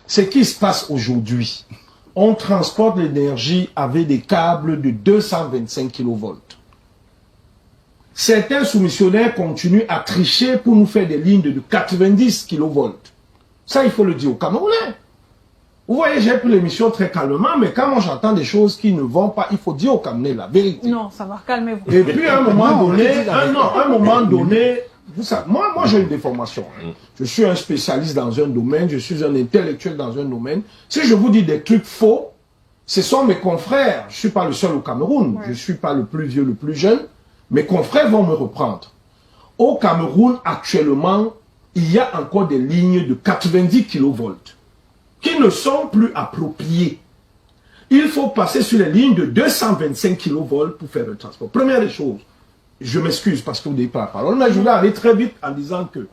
Ce qui se passe aujourd'hui, on transporte l'énergie avec des câbles de 225 kV. Certains soumissionnaires continuent à tricher pour nous faire des lignes de 90 kV. Ça, il faut le dire aux Camerounais. Vous voyez, j'ai pris l'émission très calmement, mais quand moi j'entends des choses qui ne vont pas, il faut dire aux Camerounais la vérité. Non, ça va, calmez-vous. Et puis à un moment donné, vous savez, moi j'ai une déformation. Je suis un spécialiste dans un domaine, je suis un intellectuel dans un domaine. Si je vous dis des trucs faux, ce sont mes confrères. Je ne suis pas le seul au Cameroun, je ne suis pas le plus vieux, le plus jeune. Mes confrères vont me reprendre. Au Cameroun, actuellement, il y a encore des lignes de 90 kV qui ne sont plus appropriées. Il faut passer sur les lignes de 225 kV pour faire le transport. Première des choses, je m'excuse parce que vous n'avez pas la parole, mais je voulais aller très vite en disant que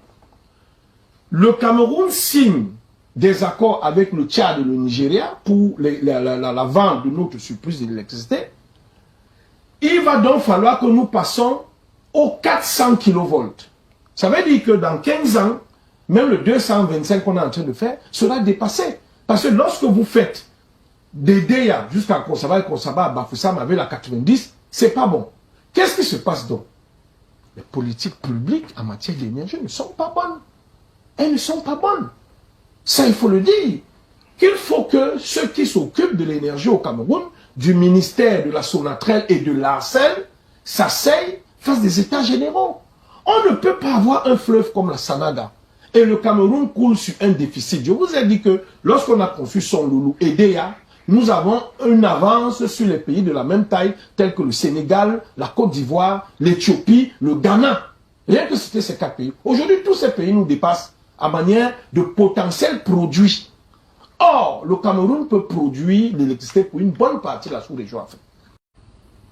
le Cameroun signe des accords avec le Tchad et le Nigeria pour la vente de notre surplus d'électricité. Il va donc falloir que nous passons aux 400 kV. Ça veut dire que dans 15 ans, même le 225 qu'on est en train de faire sera dépassé. Parce que lorsque vous faites des DEA jusqu'à Konsaba et Konsaba à Bafoussam avec la 90, c'est pas bon. Qu'est-ce qui se passe donc? Les politiques publiques en matière d'énergie ne sont pas bonnes. Elles ne sont pas bonnes. Ça, il faut le dire. Qu'il faut que ceux qui s'occupent de l'énergie au Cameroun, du ministère de la Sonatrel et de l'Arcel, s'asseyent, fassent des états généraux. On ne peut pas avoir un fleuve comme la Sanaga. Et le Cameroun coule sur un déficit. Je vous ai dit que lorsqu'on a conçu Son Loulou et DEA, nous avons une avance sur les pays de la même taille, tels que le Sénégal, la Côte d'Ivoire, l'Éthiopie, le Ghana. Rien que citer ces 4 pays. Aujourd'hui, tous ces pays nous dépassent à manière de potentiel produit. Or, le Cameroun peut produire l'électricité pour une bonne partie de la sous-région africaine.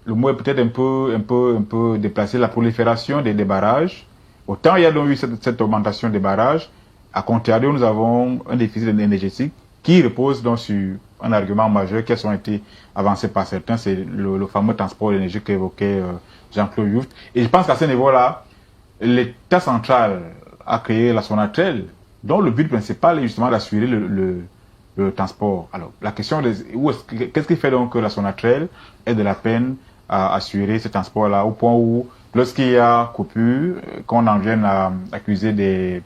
Le mot est peut-être un peu déplacé, la prolifération des barrages. Autant il y a donc eu cette augmentation des barrages, à contrario, nous avons un déficit énergétique qui repose donc sur un argument majeur qui a été avancé par certains, c'est le fameux transport d'énergie qu'évoquait Jean-Claude Youft. Et je pense qu'à ce niveau-là, l'État central a créé la Sonatrel, dont le but principal est justement d'assurer le transport. Alors, la question est, qu'est-ce qui fait donc que la Sonatrel ait de la peine à assurer ce transport-là, au point où, lorsqu'il y a coupure, qu'on en vienne à accuser des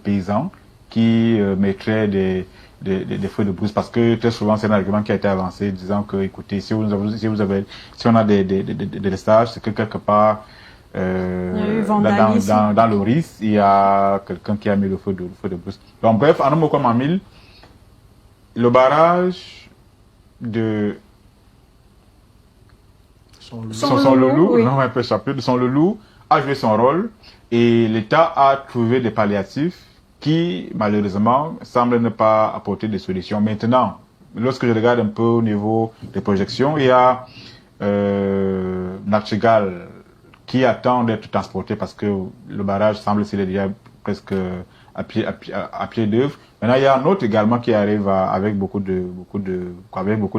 paysans qui mettraient des feux de brousse, parce que très souvent c'est un argument qui a été avancé disant que, écoutez, si on a des stages, c'est que quelque part dans le risque, il y a quelqu'un qui a mis le feu de brousse. Donc bref, en un mot comme en mille, le barrage de Son Loulou, oui. Non, un peu échappé, de Son Loulou a joué son rôle et l'État a trouvé des palliatifs qui, malheureusement, semblent ne pas apporter de solutions. Maintenant, lorsque je regarde un peu au niveau des projections, il y a Nachtigal qui attend d'être transporté parce que le barrage semble s'il est déjà presque à pied d'œuvre. Maintenant, il y a un autre également qui arrive avec beaucoup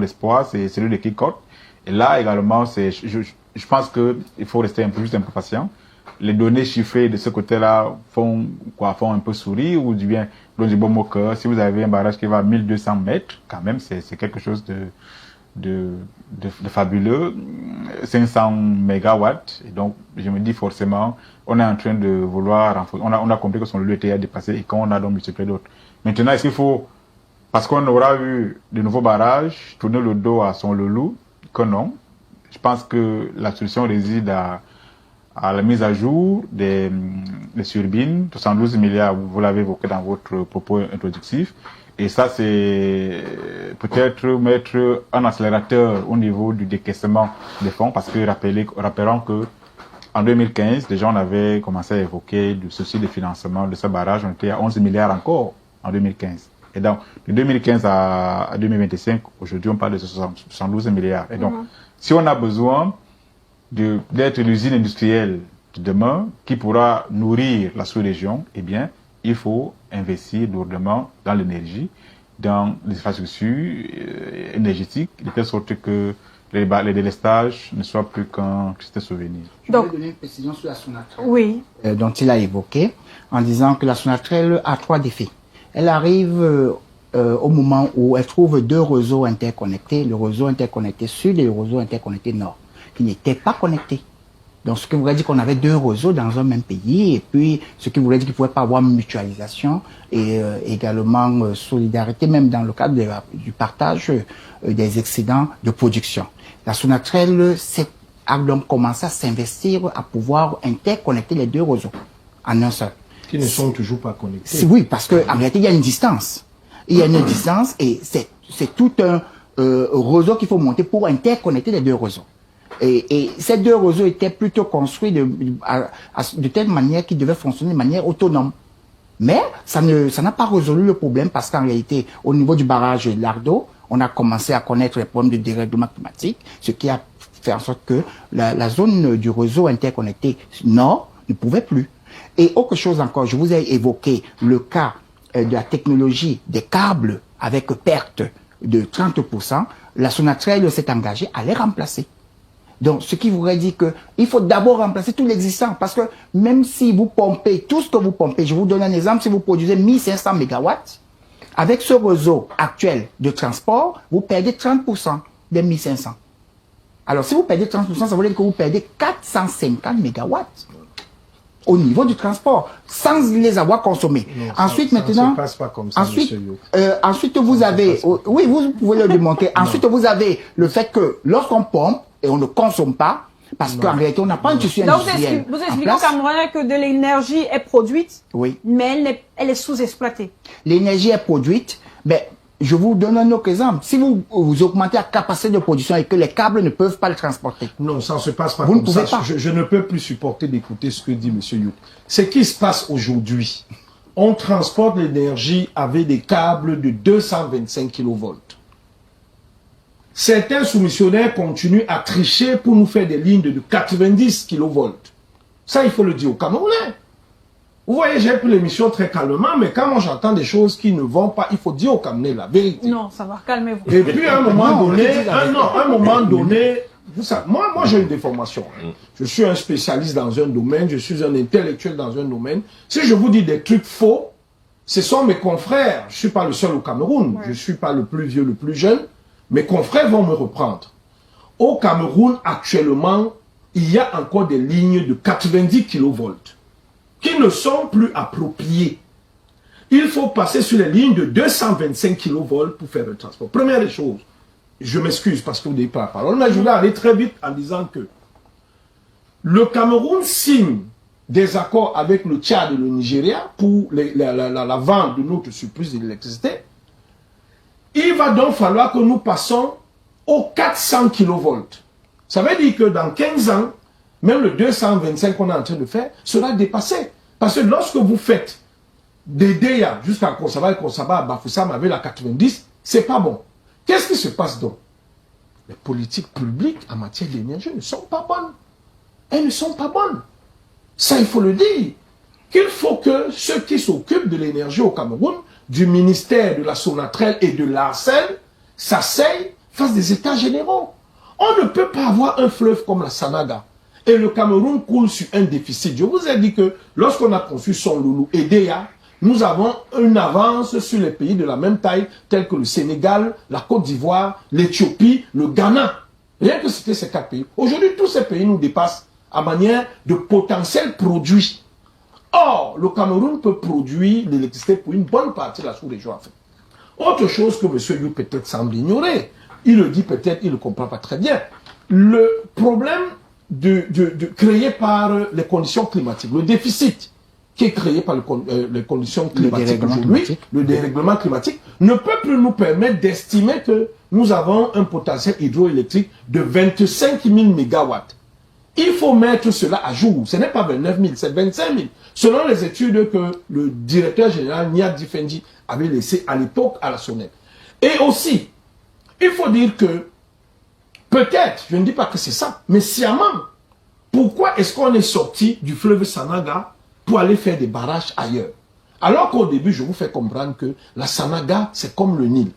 d'espoir, c'est celui de Kikot. Et là également, je pense qu'il faut rester juste un peu patient. Les données chiffrées de ce côté-là font un peu sourire, ou du bien, du bon mot que si vous avez un barrage qui va à 1200 mètres, quand même, c'est quelque chose de fabuleux. 500 mégawatts. Et donc, je me dis forcément, on est en train de vouloir renforcer. On a compris que son lieu était dépassé et qu'on a donc multiplié d'autres. Maintenant, est-ce qu'il faut, parce qu'on aura eu de nouveaux barrages, tourner le dos à Son Loulou, que non? Je pense que la solution réside à la mise à jour des turbines, 72 milliards, vous l'avez évoqué dans votre propos introductif. Et ça, c'est peut-être mettre un accélérateur au niveau du décaissement des fonds, parce que rappelons que en 2015, déjà on avait commencé à évoquer du souci de financement de ce barrage. On était à 11 milliards encore en 2015. Et donc, de 2015 à 2025, aujourd'hui, on parle de 72 milliards. Et donc, si on a besoin d'être l'usine industrielle de demain qui pourra nourrir la sous-région, eh bien, il faut investir lourdement dans l'énergie, dans les infrastructures énergétiques, de telle sorte que les délestages ne soient plus qu'un triste souvenir. Je vais donner une précision sur la Sonatrel, dont il a évoqué, en disant que la Sonatrel a 3 défis. Elle arrive au moment où elle trouve deux réseaux interconnectés, le réseau interconnecté sud et le réseau interconnecté nord, qui n'étaient pas connectés. Donc, ce qui voudrait dire qu'on avait deux réseaux dans un même pays, et puis ce qui voudrait dire qu'il ne pouvait pas avoir mutualisation et également solidarité, même dans le cadre du partage des excédents de production. La Sonatrel a donc commencé à s'investir à pouvoir interconnecter les deux réseaux en un seul. Qui ne sont toujours pas connectés. Oui, parce qu'en réalité, il y a une distance. Il y a une distance et c'est tout un réseau qu'il faut monter pour interconnecter les deux réseaux. Et ces deux réseaux étaient plutôt construits de telle manière qu'ils devaient fonctionner de manière autonome. Mais ça n'a pas résolu le problème parce qu'en réalité, au niveau du barrage Lardo, on a commencé à connaître les problèmes de dérèglement climatique, ce qui a fait en sorte que la zone du réseau interconnecté nord ne pouvait plus. Et autre chose encore, je vous ai évoqué le cas de la technologie des câbles avec perte de 30%. La Sonatrel s'est engagée à les remplacer. Donc, ce qui voudrait dire qu'il faut d'abord remplacer tout l'existant. Parce que même si vous pompez tout ce que vous pompez, je vous donne un exemple, si vous produisez 1500 MW, avec ce réseau actuel de transport, vous perdez 30% des 1500. Alors, si vous perdez 30%, ça veut dire que vous perdez 450 MW au niveau du transport, sans les avoir consommés. Non, ensuite, ça maintenant, ne se passe pas comme ça, ensuite, vous avez, oui, vous pouvez le démontrer. Ensuite, vous avez le fait que lorsqu'on pompe et on ne consomme pas, parce qu'en réalité, on n'a pas un tissu industriel. Donc, vous expliquez au Camerounais que de l'énergie est produite, oui, mais elle est sous-exploitée. L'énergie est produite, mais je vous donne un autre exemple. Si vous augmentez la capacité de production et que les câbles ne peuvent pas le transporter. Non, ça ne se passe pas vous comme ne pouvez ça. Pas. Je ne peux plus supporter d'écouter ce que dit M. Yout. Ce qui se passe aujourd'hui, on transporte l'énergie avec des câbles de 225 kV. Certains soumissionnaires continuent à tricher pour nous faire des lignes de 90 kV. Ça, il faut le dire aux Camerounais. Vous voyez, j'ai pris l'émission très calmement, mais quand moi j'entends des choses qui ne vont pas, il faut dire aux Camerounais la vérité. Non, ça va, calmez-vous. Et puis à un moment donné, vous savez, moi j'ai une déformation. Je suis un spécialiste dans un domaine, je suis un intellectuel dans un domaine. Si je vous dis des trucs faux, ce sont mes confrères. Je ne suis pas le seul au Cameroun, je ne suis pas le plus vieux, le plus jeune. Mes confrères vont me reprendre. Au Cameroun, actuellement, il y a encore des lignes de 90 kV qui ne sont plus appropriées. Il faut passer sur les lignes de 225 kV pour faire le transport. Première des choses, je m'excuse parce que vous n'avez pas la parole, mais je voulais aller très vite en disant que le Cameroun signe des accords avec le Tchad et le Nigeria pour la vente de notre surplus d'électricité. Il va donc falloir que nous passons aux 400 kV. Ça veut dire que dans 15 ans, même le 225 qu'on est en train de faire sera dépassé. Parce que lorsque vous faites des DEA jusqu'à Konsaba et Konsaba à Bafoussam avec la 90, c'est pas bon. Qu'est-ce qui se passe donc? Les politiques publiques en matière d'énergie ne sont pas bonnes. Elles ne sont pas bonnes. Ça, il faut le dire. Qu'il faut que ceux qui s'occupent de l'énergie au Cameroun, du ministère de la Sonatrel et de l'ARCEL, s'asseyent, fassent des états généraux. On ne peut pas avoir un fleuve comme la Sanaga. Et le Cameroun coule sur un déficit. Je vous ai dit que lorsqu'on a conçu Son Loulou et DEA, nous avons une avance sur les pays de la même taille, tels que le Sénégal, la Côte d'Ivoire, l'Éthiopie, le Ghana. Rien que citer ces 4 pays. Aujourd'hui, tous ces pays nous dépassent à manière de potentiel produit. Or, le Cameroun peut produire l'électricité pour une bonne partie de la sous-région africaine. Autre chose que M. Yu peut-être semble ignorer, il le dit peut-être, il ne le comprend pas très bien. Le problème créé par les conditions climatiques, le déficit qui est créé par les conditions climatiques aujourd'hui, le dérèglement climatique, ne peut plus nous permettre d'estimer que nous avons un potentiel hydroélectrique de 25 000 MW. Il faut mettre cela à jour. Ce n'est pas 29 000, c'est 25 000. Selon les études que le directeur général Niad Difendi avait laissées à l'époque à la SONEC. Et aussi, il faut dire que, peut-être, je ne dis pas que c'est ça, mais sciemment, pourquoi est-ce qu'on est sorti du fleuve Sanaga pour aller faire des barrages ailleurs? Alors qu'au début, je vous fais comprendre que la Sanaga, c'est comme le Nil.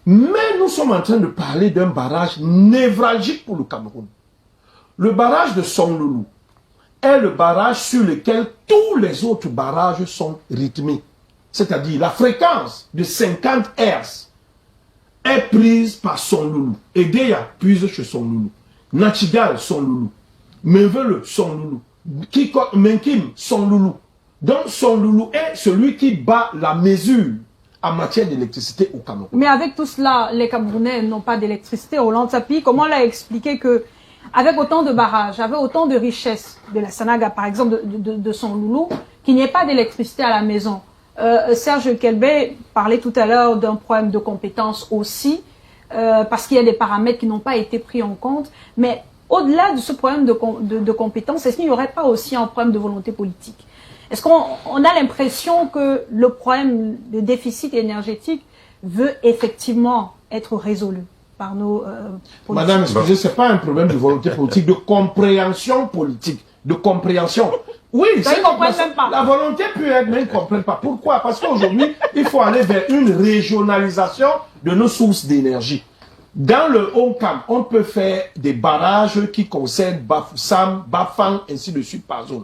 Mais nous sommes en train de parler d'un barrage névralgique pour le Cameroun. Le barrage de Son Loulou est le barrage sur lequel tous les autres barrages sont rythmés. c'est-à-dire la fréquence de 50 Hz, est prise par son loulou. Edeya puise chez son loulou. Nachigal, son loulou. Menvele, son loulou. Menkim, son loulou. Donc son loulou est celui qui bat la mesure en matière d'électricité au Cameroun. Mais avec tout cela, les Camerounais n'ont pas d'électricité. Roland Tapi, comment l'a expliqué que avec autant de barrages, avec autant de richesses de la Sanaga, par exemple, de son loulou, qu'il n'y ait pas d'électricité à la maison. Serge Kelbey parlait tout à l'heure d'un problème de compétences aussi, parce qu'il y a des paramètres qui n'ont pas été pris en compte. Mais au-delà de ce problème de compétences, est-ce qu'il n'y aurait pas aussi un problème de volonté politique? Est-ce qu'on a l'impression que le problème de déficit énergétique veut effectivement être résolu par nos politiques? Madame, excusez, ce n'est pas un problème de volonté politique, de compréhension politique, de compréhension. Oui, la volonté peut être, mais ils ne comprennent pas. Pourquoi? Parce qu'aujourd'hui, il faut aller vers une régionalisation de nos sources d'énergie. Dans le Hongkam, on peut faire des barrages qui concernent Bafoussam, Bafang, ainsi de suite par zone.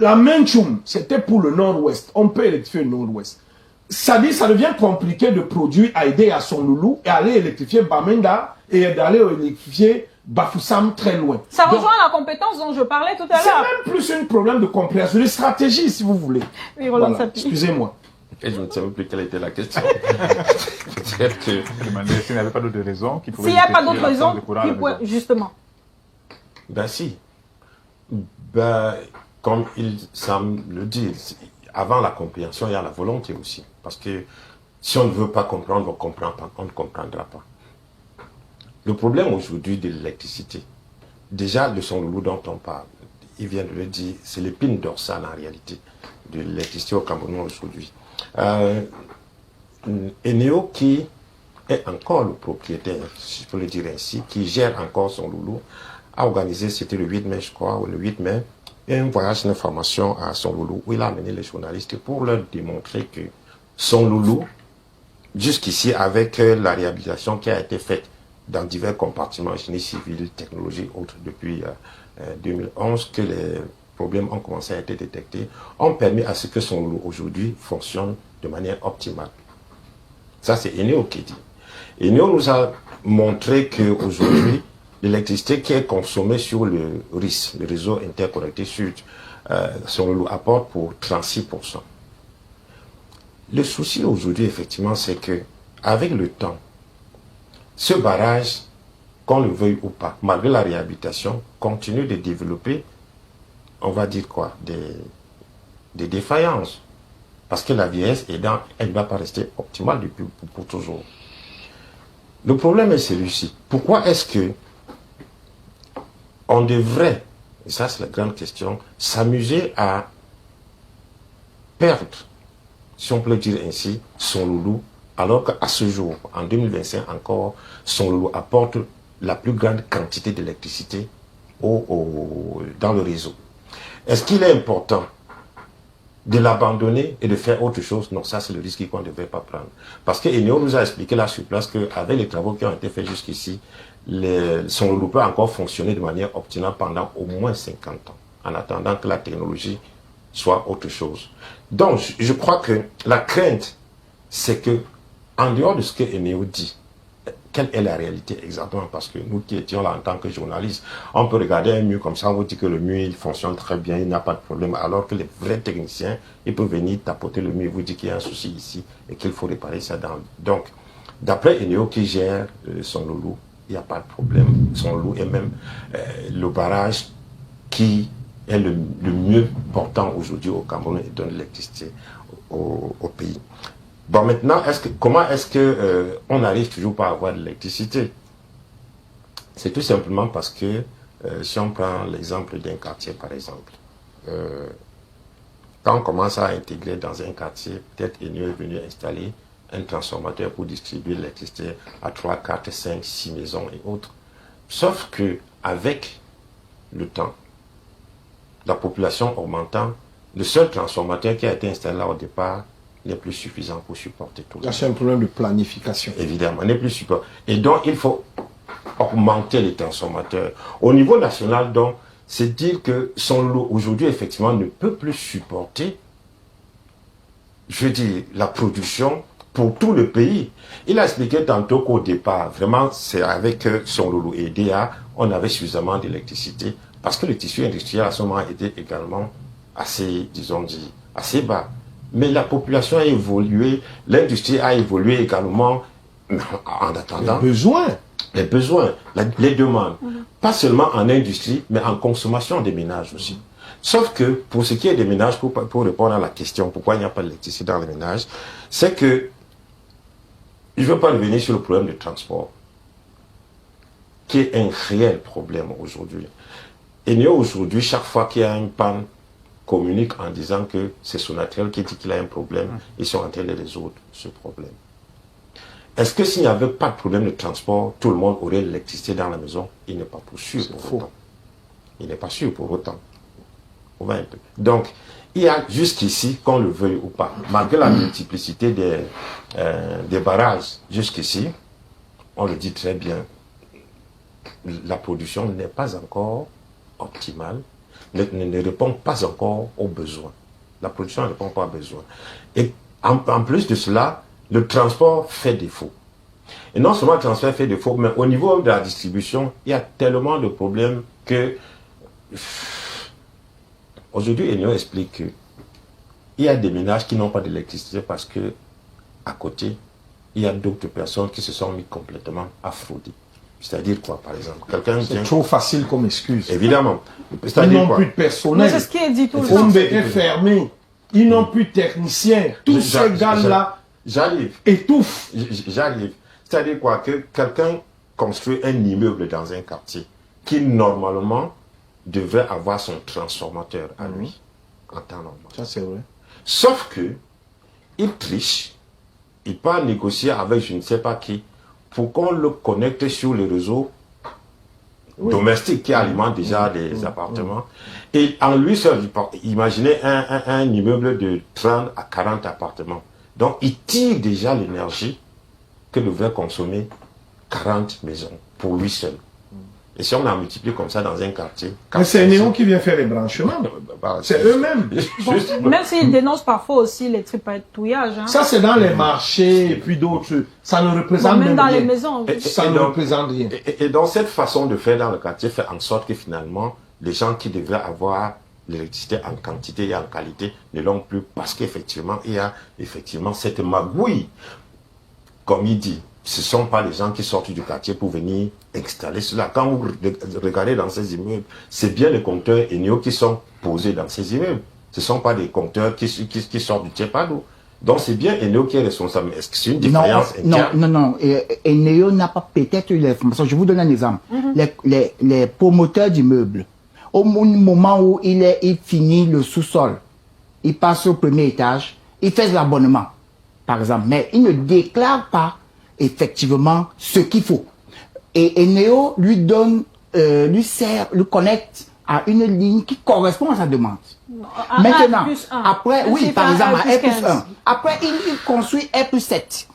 La Menchum, c'était pour le nord-ouest. On peut électrifier le nord-ouest. Ça dit, ça devient compliqué de produire Aïdé à son loulou et aller électrifier Bamenda et d'aller électrifier Bafoussam très loin. Ça rejoint la compétence dont je parlais tout à l'heure. C'est même plus un problème de compréhension, de stratégie, si vous voulez. Oui, Roland voilà. Excusez-moi. Et je ne savais plus quelle était la question. Peut-être que... Je demandais s'il n'y avait pas d'autres raisons qui pouvaient... S'il n'y a pas d'autres raisons, justement. Ben si. Ben, comme Sam le dit, avant la compréhension, il y a la volonté aussi. Parce que si on ne veut pas comprendre, on ne comprendra pas. Le problème aujourd'hui de l'électricité, déjà le son loulou dont on parle, il vient de le dire, c'est l'épine dorsale en réalité de l'électricité au Cameroun aujourd'hui. Eneo, qui est encore le propriétaire, si je peux le dire ainsi, qui gère encore son loulou, a organisé, c'était le 8 mai je crois, ou le 8 mai, un voyage d'information à son loulou où il a amené les journalistes pour leur démontrer que son loulou, jusqu'ici avec la réhabilitation qui a été faite dans divers compartiments, génie civil, technologie, autres, depuis 2011, que les problèmes ont commencé à être détectés, ont permis à ce que son loulou aujourd'hui fonctionne de manière optimale. Ça, c'est Eneo qui dit. Eneo nous a montré qu'aujourd'hui, l'électricité qui est consommée sur le RIS, le réseau interconnecté sud, son loulou apporte pour 36%. Le souci aujourd'hui, effectivement, c'est que avec le temps, ce barrage, qu'on le veuille ou pas, malgré la réhabilitation, continue de développer, on va dire quoi, des défaillances. Parce que la vieillesse aidant, elle ne va pas rester optimale depuis pour toujours. Le problème est celui-ci. Pourquoi est-ce que on devrait, et ça c'est la grande question, s'amuser à perdre, si on peut le dire ainsi, son loulou, alors qu'à ce jour, en 2025 encore, son loulou apporte la plus grande quantité d'électricité dans le réseau. Est-ce qu'il est important de l'abandonner et de faire autre chose? Non, ça c'est le risque qu'on ne devait pas prendre. Parce que Eneo nous a expliqué là sur place qu'avec les travaux qui ont été faits jusqu'ici, son loulou peut encore fonctionner de manière optimale pendant au moins 50 ans, en attendant que la technologie soit autre chose. Donc, je crois que la crainte, c'est que, en dehors de ce que Eneo dit, quelle est la réalité exactement? Parce que nous qui étions là en tant que journalistes, on peut regarder un mur comme ça, on vous dit que le mur il fonctionne très bien, il n'y a pas de problème, alors que les vrais techniciens, ils peuvent venir tapoter le mur, vous dire qu'il y a un souci ici et qu'il faut réparer ça. Donc, d'après Eneo qui gère son loulou, il n'y a pas de problème. Son loulou est même le barrage qui est le mieux portant aujourd'hui au Cameroun et donne l'électricité au pays. Bon, maintenant, comment est-ce que on n'arrive toujours pas à avoir de l'électricité? C'est tout simplement parce que, si on prend l'exemple d'un quartier, par exemple, quand on commence à intégrer dans un quartier, peut-être Eneo est venu installer un transformateur pour distribuer l'électricité à 3, 4, 5, 6 maisons et autres. Sauf que avec le temps, la population augmentant, le seul transformateur qui a été installé là au départ n'est plus suffisant pour supporter tout. Là, c'est un problème de planification. Évidemment, n'est plus suffisant. Et donc, il faut augmenter les transformateurs. Au niveau national, donc, c'est dire que son lot aujourd'hui, effectivement, ne peut plus supporter je veux dire, la production pour tout le pays. Il a expliqué tantôt qu'au départ, vraiment, c'est avec son loulou et DA, on avait suffisamment d'électricité parce que le tissu industriel à ce moment était également assez, disons, assez bas. Mais la population a évolué, l'industrie a évolué également en attendant. Les besoins, les demandes. Pas seulement en industrie, mais en consommation des ménages aussi. Sauf que, pour ce qui est des ménages, pour répondre à la question pourquoi il n'y a pas d'électricité dans les ménages, c'est que, je ne veux pas revenir sur le problème du transport, qui est un réel problème aujourd'hui. Et nous, aujourd'hui, chaque fois qu'il y a une panne, communique en disant que c'est Sonatrach qui dit qu'il a un problème, ils sont en train de résoudre ce problème. Est-ce que s'il n'y avait pas de problème de transport, tout le monde aurait l'électricité dans la maison? Il n'est pas sûr pour autant. Il n'est pas sûr pour autant. On va un peu. Donc, il y a jusqu'ici, qu'on le veuille ou pas, malgré la multiplicité des barrages jusqu'ici, on le dit très bien, la production n'est pas encore optimale, ne répond pas encore aux besoins. La production ne répond pas aux besoins. Et en plus de cela, le transport fait défaut. Et non seulement le transport fait défaut, mais au niveau de la distribution, il y a tellement de problèmes que... Aujourd'hui, Enio explique qu'il y a des ménages qui n'ont pas d'électricité parce que, à côté, il y a d'autres personnes qui se sont mis complètement à frauder. C'est-à-dire quoi, par exemple? C'est trop facile comme excuse. Évidemment. Ils n'ont plus de personnel. C'est ce qui est dit tout le temps. Ombe est fermé. Ils n'ont plus de techniciens. Tous ces gars-là étouffent. J'arrive. C'est-à-dire quoi? Que quelqu'un construit un immeuble dans un quartier qui, normalement, devrait avoir son transformateur à lui, en temps normal. Ça, c'est vrai. Sauf que, il triche, il part négocier avec je ne sais pas qui, pour qu'on le connecte sur les réseaux domestiques qui alimentent déjà les appartements. Et en lui seul, imaginez un immeuble de 30 à 40 appartements. Donc, il tire déjà l'énergie que devrait consommer 40 maisons pour lui seul. Et si on a multiplié comme ça dans un quartier... Mais c'est Néo qui vient faire les branchements. C'est eux-mêmes. Bon, même s'ils dénoncent parfois aussi les tripatouillages. Hein. Ça, c'est dans les marchés et puis d'autres. Ça ne représente même dans rien. les maisons. Ça ne représente rien. Et donc, cette façon de faire dans le quartier fait en sorte que finalement, les gens qui devraient avoir l'électricité en quantité et en qualité ne l'ont plus parce qu'effectivement, il y a effectivement cette magouille. Comme il dit, ce ne sont pas les gens qui sortent du quartier pour venir installer cela. Quand vous regardez dans ces immeubles, c'est bien les compteurs Enio qui sont posés dans ces immeubles. Ce ne sont pas des compteurs qui sortent du Tchépado. Donc c'est bien Enio qui est responsable. Est-ce que c'est une différence interne? Non. Enio n'a pas peut-être eu l'information. Je vous donne un exemple. Les promoteurs d'immeubles, au moment où il finit le sous-sol, il passe au premier étage, il fait l'abonnement, par exemple. Mais il ne déclare pas effectivement ce qu'il faut. Et Eneo lui donne, lui connecte à une ligne qui correspond à sa demande. Maintenant, après, oui, par exemple, à R+1. Après, il construit R+7.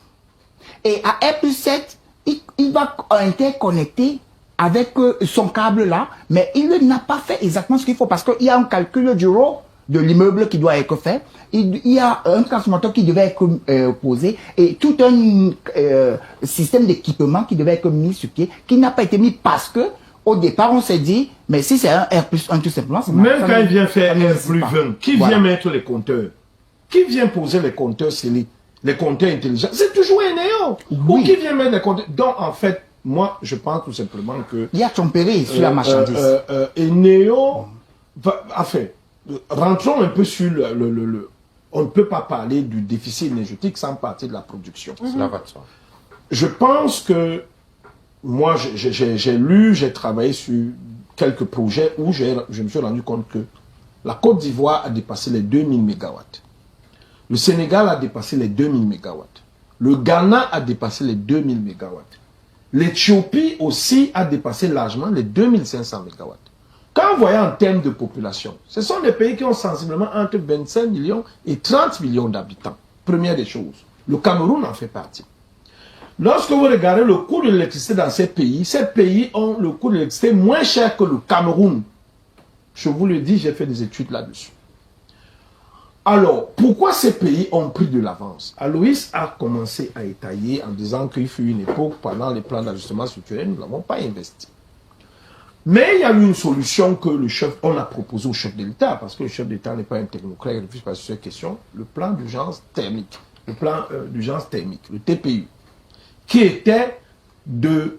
Et à R+7, il va interconnecter avec son câble là, mais il n'a pas fait exactement ce qu'il faut parce qu'il y a un calcul du rôle de l'immeuble qui doit être fait. Il y a un transformateur qui devait être posé et tout un système d'équipement qui devait être mis sur pied, qui n'a pas été mis parce que au départ on s'est dit, mais si c'est un R+1 tout simplement, même quand il vient faire R+20, qui vient mettre les compteurs? Qui vient poser les compteurs scellés, les compteurs intelligents? C'est toujours Eneo. Ou qui vient mettre les compteurs? Donc en fait, moi je pense tout simplement que il y a tromperie sur la marchandise. Eneo, enfin, rentrons un peu sur on ne peut pas parler du déficit énergétique sans partir de la production. Cela va de soi. Je pense que moi, j'ai lu, j'ai travaillé sur quelques projets où je me suis rendu compte que la Côte d'Ivoire a dépassé les 2000 MW. Le Sénégal a dépassé les 2000 MW. Le Ghana a dépassé les 2000 MW. L'Éthiopie aussi a dépassé largement les 2500 MW. Quand vous voyez en termes de population, ce sont des pays qui ont sensiblement entre 25 millions et 30 millions d'habitants. Première des choses. Le Cameroun en fait partie. Lorsque vous regardez le coût de l'électricité dans ces pays ont le coût de l'électricité moins cher que le Cameroun. Je vous le dis, j'ai fait des études là-dessus. Alors, pourquoi ces pays ont pris de l'avance? Aloïs a commencé à étayer en disant qu'il fut une époque, pendant les plans d'ajustement structurel, nous n'avons pas investi. Mais il y a eu une solution que on a proposé au chef de l'État, parce que le chef d'État n'est pas un technocrate, il réfléchit pas sur cette question, le plan d'urgence thermique, le TPU, qui était de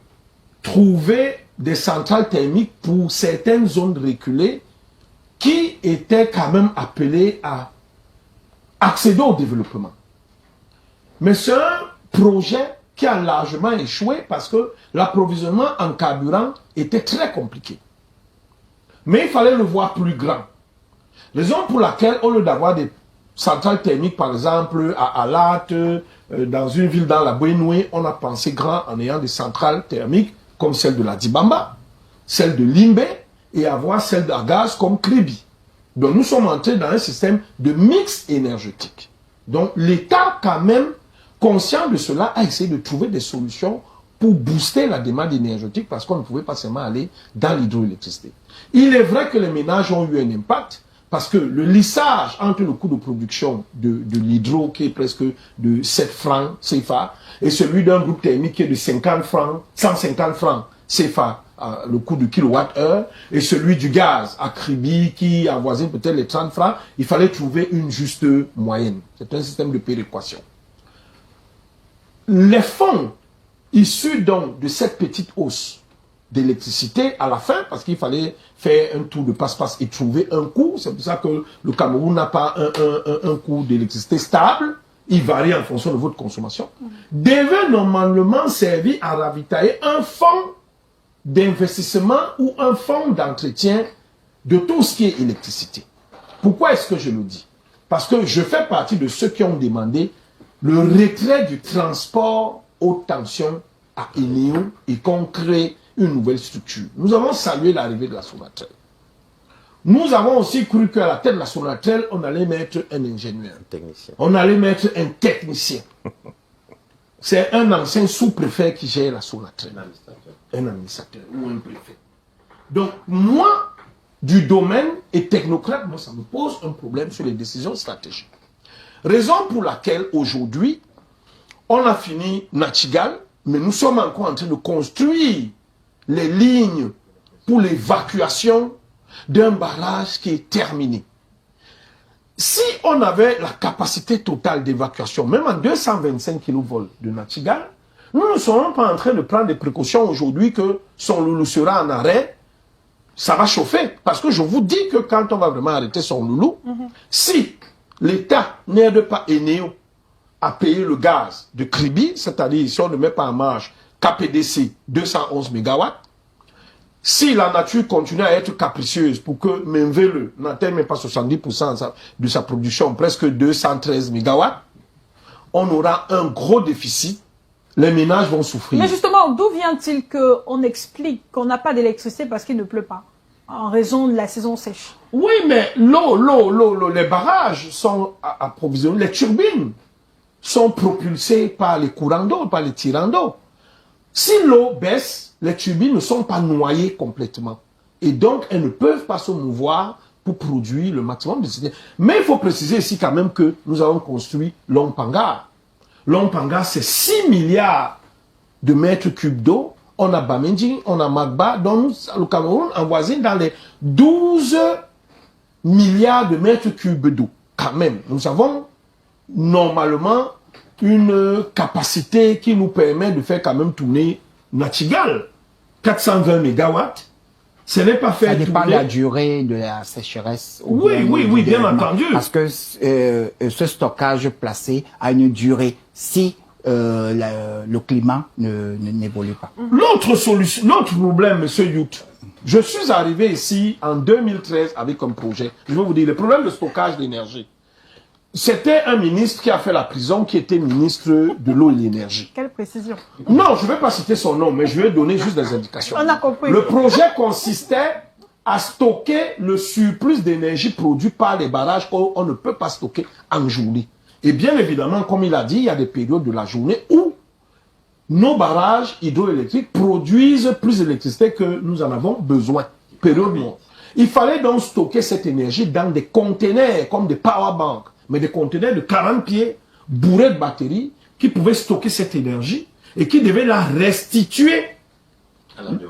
trouver des centrales thermiques pour certaines zones reculées qui étaient quand même appelées à accéder au développement. Mais c'est un projet qui a largement échoué parce que l'approvisionnement en carburant était très compliqué. Mais il fallait le voir plus grand. Raison pour laquelle, au lieu d'avoir des centrales thermiques, par exemple, à Alat, dans une ville dans la Benue, on a pensé grand en ayant des centrales thermiques comme celle de la Dibamba, celle de Limbe, et avoir celle d'Agaz comme Kribi. Donc nous sommes entrés dans un système de mix énergétique. Donc l'État, quand même, conscient de cela, a essayé de trouver des solutions pour booster la demande énergétique parce qu'on ne pouvait pas seulement aller dans l'hydroélectricité. Il est vrai que les ménages ont eu un impact parce que le lissage entre le coût de production de l'hydro qui est presque de 7 francs CFA et celui d'un groupe thermique qui est de 50 francs, 150 francs CFA, le coût du kilowattheure, et celui du gaz à Kribi qui avoisine peut-être les 30 francs, il fallait trouver une juste moyenne. C'est un système de péréquation. Les fonds issus donc de cette petite hausse d'électricité à la fin, parce qu'il fallait faire un tour de passe-passe et trouver un coût, c'est pour ça que le Cameroun n'a pas un coût d'électricité stable, il varie en fonction de votre consommation, devait normalement servir à ravitailler un fonds d'investissement ou un fonds d'entretien de tout ce qui est électricité. Pourquoi est-ce que je le dis? Parce que je fais partie de ceux qui ont demandé le retrait du transport haute tension à Enéo et qu'on crée une nouvelle structure. Nous avons salué l'arrivée de la Sonatrel. Nous avons aussi cru qu'à la tête de la Sonatrel, on allait mettre un ingénieur. Un technicien. On allait mettre un technicien. C'est un ancien sous-préfet qui gère la Sonatrel. Un administrateur ou un préfet. Donc, moi, du domaine et technocrate, moi, ça me pose un problème sur les décisions stratégiques. Raison pour laquelle, aujourd'hui, on a fini Nachigal, mais nous sommes encore en train de construire les lignes pour l'évacuation d'un barrage qui est terminé. Si on avait la capacité totale d'évacuation, même en 225 kV de Nachigal, nous ne serons pas en train de prendre des précautions aujourd'hui que son loulou sera en arrêt, ça va chauffer. Parce que je vous dis que quand on va vraiment arrêter son loulou, si l'État n'aide pas Enéo à payer le gaz de Kribi, c'est-à-dire si on ne met pas en marche KPDC 211 MW, si la nature continue à être capricieuse pour que Menvele n'atteigne même pas 70% de sa production, presque 213 MW, on aura un gros déficit. Les ménages vont souffrir. Mais justement, d'où vient-il qu'on explique qu'on n'a pas d'électricité parce qu'il ne pleut pas, en raison de la saison sèche? Oui, mais l'eau, les barrages sont approvisionnés, les turbines sont propulsées par les courants d'eau, par les tirants d'eau. Si l'eau baisse, les turbines ne sont pas noyées complètement. Et donc, elles ne peuvent pas se mouvoir pour produire le maximum d'électricité. Mais il faut préciser ici quand même que nous avons construit Lompanga. Lompanga, c'est 6 milliards de mètres cubes d'eau. On a Bamenji, on a Magba, donc le Cameroun envoisine dans les 12 milliards de mètres cubes d'eau. Quand même, nous avons normalement une capacité qui nous permet de faire quand même tourner Nachigal. 420 mégawatts. Ce n'est pas fait. Ça dépend de la durée de la sécheresse. Oui, bien entendu. Parce que ce stockage placé a une durée si le climat n'évolue pas. L'autre problème, M. Yout, je suis arrivé ici en 2013 avec un projet. Je vais vous dire, le problème de stockage d'énergie. C'était un ministre qui a fait la prison, qui était ministre de l'eau et de l'énergie. Quelle précision. Non, je ne vais pas citer son nom, mais je vais donner juste des indications. On a compris. Le projet consistait à stocker le surplus d'énergie produit par les barrages qu'on ne peut pas stocker en journée. Et bien évidemment, comme il a dit, il y a des périodes de la journée où nos barrages hydroélectriques produisent plus d'électricité que nous en avons besoin. Période noire. Il fallait donc stocker cette énergie dans des containers comme des power banks. mais des conteneurs de 40 pieds bourrés de batteries qui pouvaient stocker cette énergie et qui devaient la restituer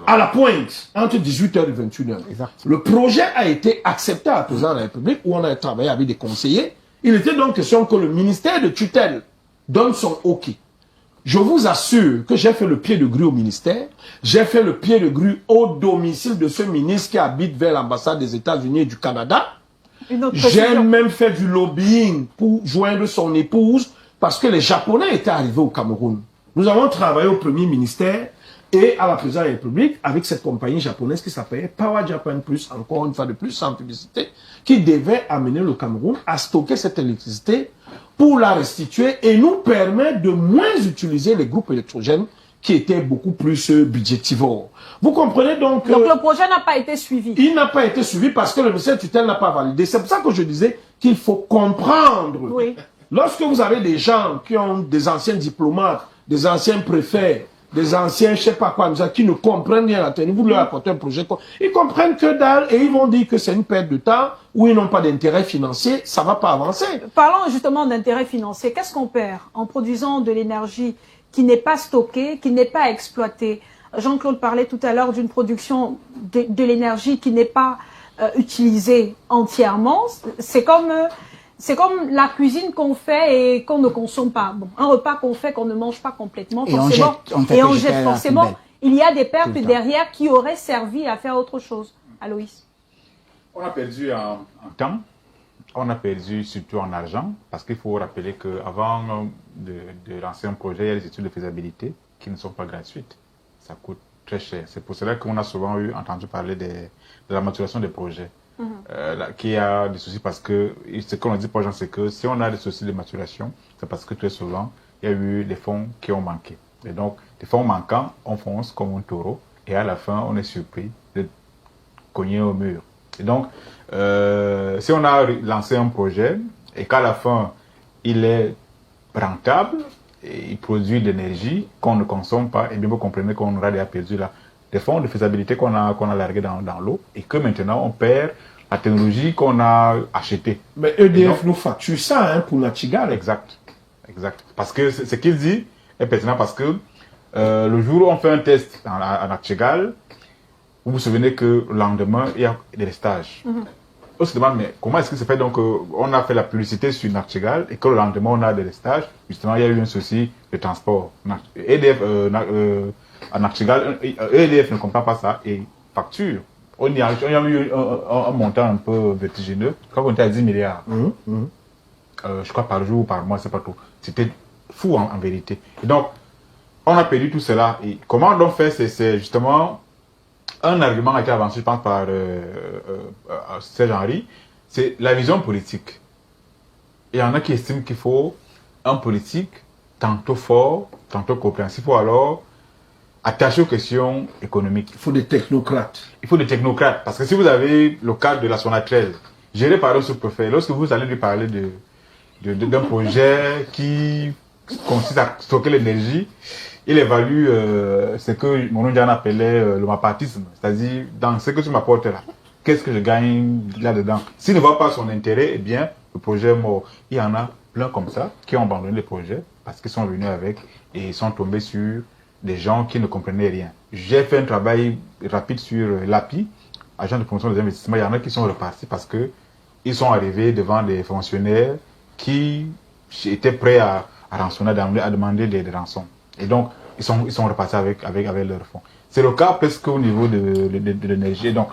à la pointe entre 18h et 21h. Le projet a été accepté à la présidence de la République où on a travaillé avec des conseillers. Il était donc question que le ministère de tutelle donne son OK. Je vous assure que j'ai fait le pied de grue au ministère, j'ai fait le pied de grue au domicile de ce ministre qui habite vers l'ambassade des États-Unis et du Canada. J'ai même fait du lobbying pour joindre son épouse parce que les Japonais étaient arrivés au Cameroun. Nous avons travaillé au premier ministère et à la présidence de la République avec cette compagnie japonaise qui s'appelait Power Japan Plus, encore une fois de plus, sans publicité, qui devait amener le Cameroun à stocker cette électricité pour la restituer et nous permettre de moins utiliser les groupes électrogènes qui étaient beaucoup plus budgétivores. Vous comprenez donc... Donc le projet n'a pas été suivi. Il n'a pas été suivi parce que le ministère de tutelle n'a pas validé. C'est pour ça que je disais qu'il faut comprendre. Oui. Lorsque vous avez des gens qui ont des anciens diplomates, des anciens préfets, des anciens, je sais pas quoi, qui ne comprennent rien à la télé, vous leur apportez un projet, ils comprennent que dalle et ils vont dire que c'est une perte de temps ou ils n'ont pas d'intérêt financier, ça va pas avancer. Parlons justement d'intérêt financier. Qu'est-ce qu'on perd en produisant de l'énergie qui n'est pas stockée, qui n'est pas exploitée? Jean-Claude parlait tout à l'heure d'une production de l'énergie qui n'est pas utilisée entièrement. C'est comme la cuisine qu'on fait et qu'on ne consomme pas. Bon, un repas qu'on fait qu'on ne mange pas complètement, forcément, et on jette forcément. Il y a des pertes derrière qui auraient servi à faire autre chose. Aloïs. On a perdu en temps, on a perdu surtout en argent, parce qu'il faut rappeler qu'avant de lancer un projet, il y a des études de faisabilité qui ne sont pas gratuites. Ça coûte très cher. C'est pour cela qu'on a souvent entendu parler de la maturation des projets. Qui a des soucis parce que ce qu'on a dit pour les gens, c'est que si on a des soucis de maturation, c'est parce que très souvent il y a eu des fonds qui ont manqué. Et donc, des fonds manquants, on fonce comme un taureau et à la fin, on est surpris de cogner au mur. Et donc, si on a lancé un projet et qu'à la fin, il est rentable et il produit de l'énergie qu'on ne consomme pas, et bien vous comprenez qu'on aura déjà perdu là des fonds de faisabilité qu'on a largués dans l'eau et que maintenant on perd la technologie qu'on a achetée. Mais EDF nous facture ça pour Nachtigal. Exact. Parce que ce qu'il dit est pertinent parce que le jour où on fait un test à Nachtigal, vous vous souvenez que le lendemain, il y a des stages. On se demande, mais comment est-ce que c'est fait? Donc, on a fait la publicité sur Nachtigal et que le lendemain, on a des stages. Justement, il y a eu un souci de transport. EDF, à Nachtigal, EDF ne comprend pas ça et facture. On y a eu un montant un peu vertigineux. Je crois qu'on était à 10 milliards. Je crois par jour ou par mois, c'est pas tout. C'était fou en vérité. Et donc, on a perdu tout cela. Et comment on fait? C'est justement un argument a été avancé, je pense, par Serge Henry. C'est la vision politique. Il y en a qui estiment qu'il faut un politique tantôt fort, tantôt compréhensif, ou alors attaché aux questions économiques. Il faut des technocrates. Il faut des technocrates. Parce que si vous avez le cadre de la Sonatrel, géré par le sous-préfet, lorsque vous allez lui parler d'un projet qui consiste à stocker l'énergie, il évalue ce que mon Ndian appelait le mapatisme. C'est-à-dire, dans ce que tu m'apportes là, qu'est-ce que je gagne là-dedans? S'il ne voit pas son intérêt, eh bien, le projet est mort. Il y en a plein comme ça qui ont abandonné le projet parce qu'ils sont venus avec et ils sont tombés sur des gens qui ne comprenaient rien. J'ai fait un travail rapide sur l'API, agent de promotion des investissements. Il y en a qui sont repartis parce que ils sont arrivés devant des fonctionnaires qui étaient prêts à rançonner, à demander des rançons. Et donc, ils sont repartis avec leurs fonds. C'est le cas presque au niveau de l'énergie. Donc,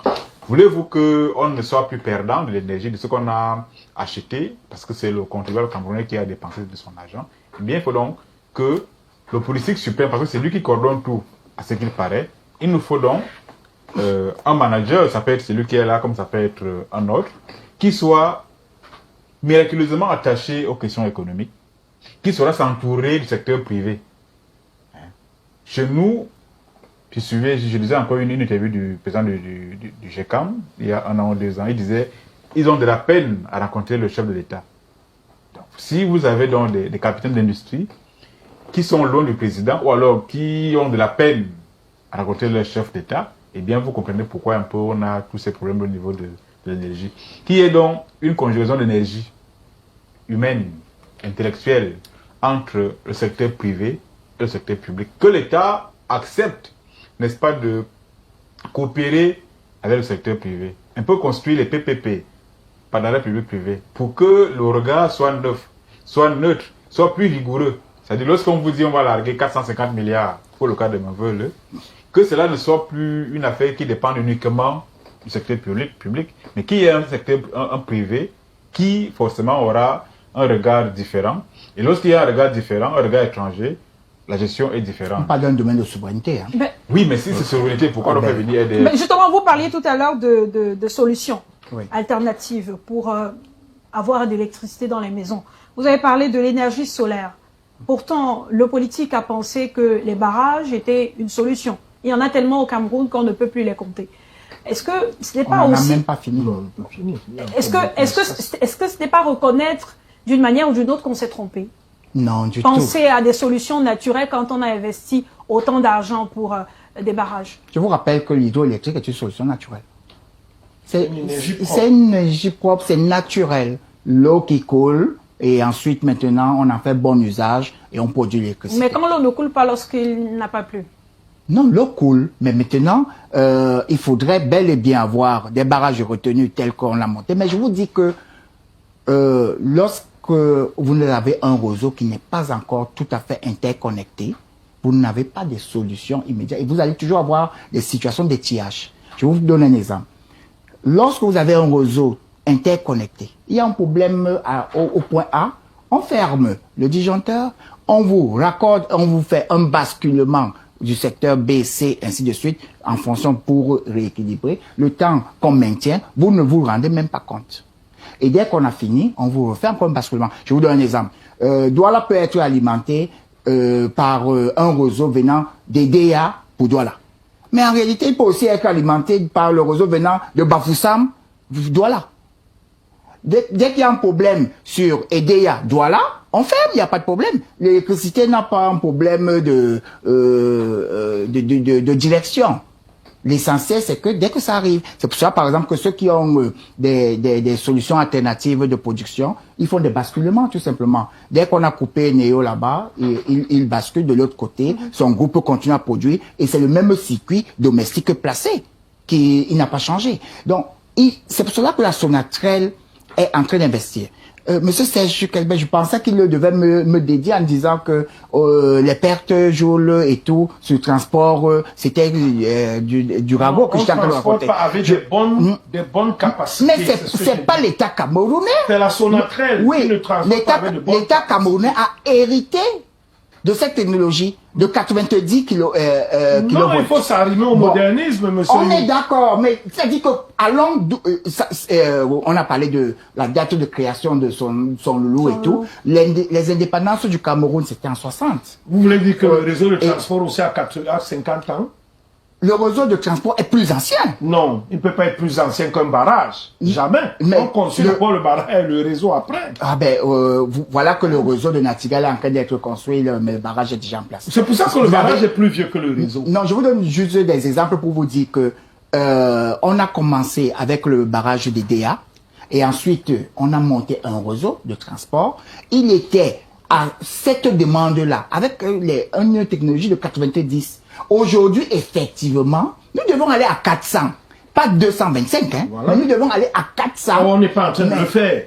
voulez-vous qu'on ne soit plus perdant de l'énergie, de ce qu'on a acheté, parce que c'est le contribuable camerounais qui a dépensé de son argent? Eh bien, il faut donc que le politique suprême, parce que c'est lui qui coordonne tout, à ce qu'il paraît, il nous faut donc un manager, ça peut être celui qui est là, comme ça peut être un autre, qui soit miraculeusement attaché aux questions économiques, qui saura s'entourer du secteur privé. Chez nous, je lisais encore une interview du président du GECAM, il y a 1 an ou 2 ans, il disait, ils ont de la peine à rencontrer le chef de l'État. Donc, si vous avez donc des capitaines d'industrie qui sont loin du président, ou alors qui ont de la peine à rencontrer le chef d'État, eh bien, vous comprenez pourquoi un peu on a tous ces problèmes au niveau de l'énergie. Qui est donc une conjugaison d'énergie. humaine, intellectuelle, entre le secteur privé et le secteur public, que l'État accepte, n'est-ce pas, de coopérer avec le secteur privé. Un peu construire les PPP, partenariat public-privé, pour que le regard soit neuf, soit neutre, soit plus rigoureux. C'est-à-dire, lorsqu'on vous dit on va larguer 450 milliards pour le cas de Mavele, que cela ne soit plus une affaire qui dépend uniquement du secteur public, mais qui est un secteur un privé qui forcément aura un regard différent. Et lorsqu'il y a un regard différent, un regard étranger, la gestion est différente. On parle d'un domaine de souveraineté. Hein. Oui, mais si c'est souveraineté, pourquoi on fait venir des... Mais justement, vous parliez tout à l'heure de solutions alternatives pour avoir de l'électricité dans les maisons. Vous avez parlé de l'énergie solaire. Pourtant, le politique a pensé que les barrages étaient une solution. Il y en a tellement au Cameroun qu'on ne peut plus les compter. Est-ce que ce n'est pas aussi... On n'a même pas fini. Est-ce que ce n'est pas reconnaître d'une manière ou d'une autre qu'on s'est trompé? Non, du tout. Penser à des solutions naturelles quand on a investi autant d'argent pour des barrages. Je vous rappelle que l'hydroélectrique est une solution naturelle. C'est une énergie propre, c'est naturel. L'eau qui coule, et ensuite, maintenant, on en fait bon usage et on produit l'électricité. Mais quand l'eau ne coule pas lorsqu'il n'a pas plu? Non, l'eau coule, mais maintenant, il faudrait bel et bien avoir des barrages de retenue tels qu'on l'a monté. Mais je vous dis que lorsque vous avez un réseau qui n'est pas encore tout à fait interconnecté, vous n'avez pas de solution immédiate et vous allez toujours avoir des situations d'étiage. Je vais vous donner un exemple. Lorsque vous avez un réseau interconnecté, il y a un problème au point A, on ferme le disjoncteur, on vous raccorde, on vous fait un basculement du secteur B, C, ainsi de suite, en fonction pour rééquilibrer. Le temps qu'on maintient, vous ne vous rendez même pas compte. Et dès qu'on a fini, on vous refait encore un basculement. Je vous donne un exemple. Douala peut être alimenté par un réseau venant des DA pour Douala. Mais en réalité, il peut aussi être alimenté par le réseau venant de Bafoussam, Douala. Dès qu'il y a un problème sur EDEA Douala, on ferme, il n'y a pas de problème. L'électricité n'a pas un problème de direction. L'essentiel, c'est que dès que ça arrive, c'est pour ça, par exemple, que ceux qui ont des solutions alternatives de production, ils font des basculements, tout simplement. Dès qu'on a coupé Néo là-bas, il bascule de l'autre côté, son groupe peut continuer à produire, et c'est le même circuit domestique placé, qui n'a pas changé. Donc, c'est pour cela que la Sonatrel est en train d'investir. Monsieur Serge Kelbert, je pensais qu'il devait me dédier en disant que les pertes Joule et tout, ce transport, c'était du ragot que j'étais en train de raconter. Pas avec des bonnes capacités. Mais c'est pas l'État camerounais. C'est la Sonatrel qui ne transporte pas avec de bonnes l'État camerounais a hérité de cette technologie de 90 kg. Non, il faut s'arrimer au modernisme, monsieur. On est d'accord, mais c'est-à-dire que on a parlé de la date de création de son loulou et tout. Les indépendances du Cameroun, c'était en 60. Vous voulez dire que le réseau de transport aussi a 50 ans? Le réseau de transport est plus ancien. Non, il ne peut pas être plus ancien qu'un barrage. Jamais. Mais on construit d'abord le barrage et le réseau après. Ah ben, voilà que le réseau de Natigal est en train d'être construit, mais le barrage est déjà en place. C'est pour ça que le barrage est plus vieux que le réseau. Non, je vous donne juste des exemples pour vous dire que on a commencé avec le barrage des DA et ensuite on a monté un réseau de transport. Il était à cette demande-là avec une technologie de 90. Aujourd'hui, effectivement, nous devons aller à 400. Pas 225, hein. Voilà. Mais nous devons aller à 400. On n'est pas en train de le faire.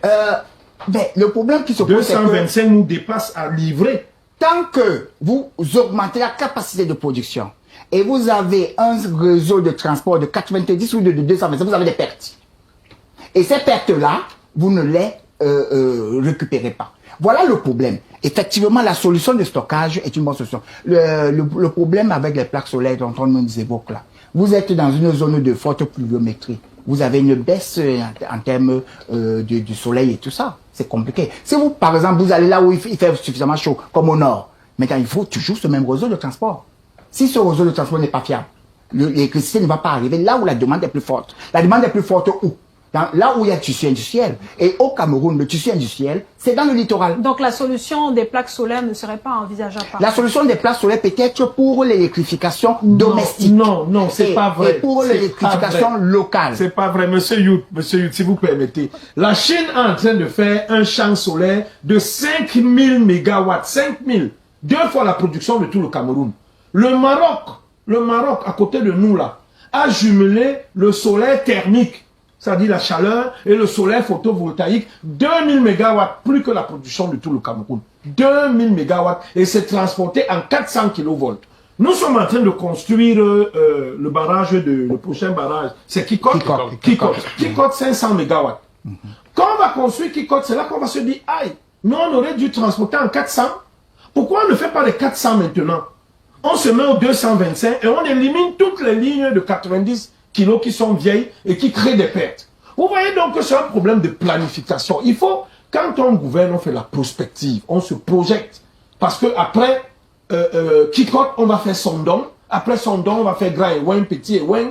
Mais le problème qui se pose, c'est que 225 nous dépasse à livrer. Tant que vous augmentez la capacité de production et vous avez un réseau de transport de 90 ou de 225, vous avez des pertes. Et ces pertes-là, vous ne les récupérez pas. Voilà le problème. Effectivement, la solution de stockage est une bonne solution. Le problème avec les plaques solaires dont on nous évoque là, vous êtes dans une zone de forte pluviométrie. Vous avez une baisse en termes du soleil et tout ça. C'est compliqué. Si vous, par exemple, vous allez là où il fait suffisamment chaud, comme au nord, maintenant il faut toujours ce même réseau de transport. Si ce réseau de transport n'est pas fiable, l'électricité ne va pas arriver là où la demande est plus forte. La demande est plus forte où? là où il y a tissu industriel. Et au Cameroun, le tissu industriel, c'est dans le littoral. Donc la solution des plaques solaires ne serait pas envisageable par La solution des plaques solaires peut-être pour l'électrification domestique. Non, c'est pas vrai. Et pour C'est l'électrification pas vrai. locale. C'est pas vrai, monsieur Yout, si vous permettez. La Chine est en train de faire un champ solaire de 5000 mégawatts. 5000. 2 fois la production de tout le Cameroun. Le Maroc, à côté de nous là, a jumelé le solaire thermique, c'est-à-dire la chaleur, et le solaire photovoltaïque, 2000 mégawatts, plus que la production de tout le Cameroun. 2000 mégawatts, et c'est transporté en 400 kilovolts. Nous sommes en train de construire le prochain barrage, c'est Kikot 500 mégawatts. Quand on va construire Kikot, c'est là qu'on va se dire, aïe, nous on aurait dû transporter en 400. Pourquoi on ne fait pas les 400 maintenant? On se met au 225 et on élimine toutes les lignes de 90 kilos qui sont vieilles et qui créent des pertes. Vous voyez donc que c'est un problème de planification. Il faut, quand on gouverne, on fait la prospective, on se projette. Parce que après Kikot, on va faire Sondong. Après Sondong, on va faire Grand Ewen, Petit Ewen.